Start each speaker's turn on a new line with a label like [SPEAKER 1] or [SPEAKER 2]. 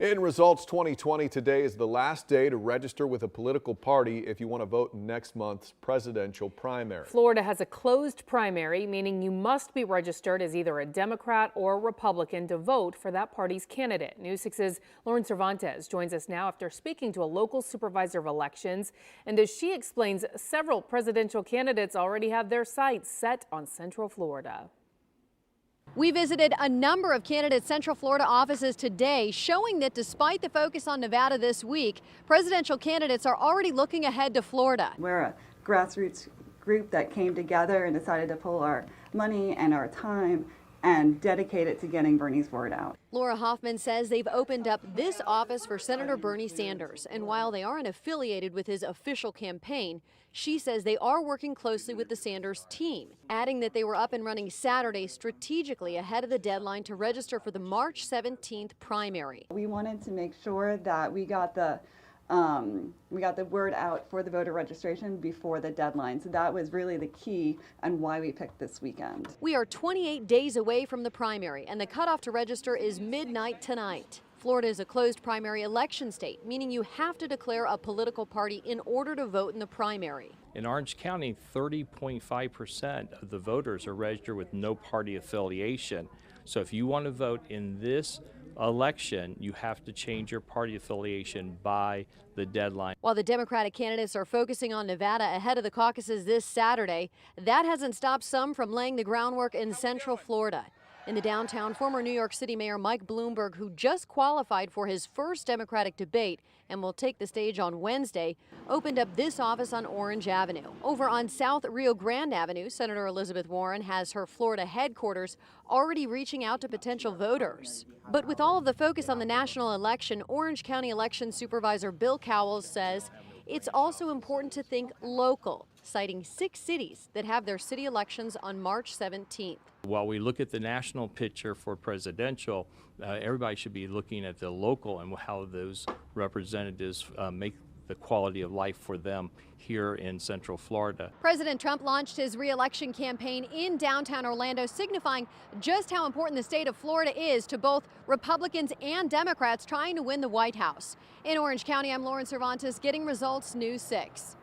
[SPEAKER 1] In Results 2020, today is the last day to register with a political party if you want to vote in next month's presidential primary.
[SPEAKER 2] Florida has a closed primary, meaning you must be registered as either a Democrat or a Republican to vote for that party's candidate. News 6's Lauren Cervantes joins us now after speaking to a local supervisor of elections. And as she explains, several presidential candidates already have their sights set on Central Florida.
[SPEAKER 3] We visited a number of candidates' Central Florida offices today, showing that despite the focus on Nevada this week, presidential candidates are already looking ahead to Florida.
[SPEAKER 4] We're a grassroots group that came together and decided to pull our money and our time and dedicate it to getting Bernie's word out.
[SPEAKER 3] Laura Hoffman says they've opened up this office for Senator Bernie Sanders, and while they aren't affiliated with his official campaign, she says they are working closely with the Sanders team, adding that they were up and running Saturday strategically ahead of the deadline to register for the March 17th primary.
[SPEAKER 4] We wanted to make sure that we got the word out for the voter registration before the deadline. So that was really the key and why we picked this weekend.
[SPEAKER 3] We are 28 days away from the primary, and the cutoff to register is midnight tonight. Florida is a closed primary election state, meaning you have to declare a political party in order to vote in the primary.
[SPEAKER 5] In Orange County, 30.5% of the voters are registered with no party affiliation. So if you want to vote in this election, you have to change your party affiliation by the deadline.
[SPEAKER 3] While the Democratic candidates are focusing on Nevada ahead of the caucuses this Saturday, that hasn't stopped some from laying the groundwork in Central Florida. In the downtown, former New York City Mayor Mike Bloomberg, who just qualified for his first Democratic debate and will take the stage on Wednesday, opened up this office on Orange Avenue. Over on South Rio Grande Avenue, Senator Elizabeth Warren has her Florida headquarters already reaching out to potential voters. But with all of the focus on the national election, Orange County Election Supervisor Bill Cowles says it's also important to think local, citing 6 cities that have their city elections on March 17th.
[SPEAKER 5] While we look at the national picture for presidential, everybody should be looking at the local and how those representatives make the quality of life for them here in Central Florida.
[SPEAKER 3] President Trump launched his re-election campaign in downtown Orlando, signifying just how important the state of Florida is to both Republicans and Democrats trying to win the White House. In Orange County, I'm Lauren Cervantes, getting Results News 6.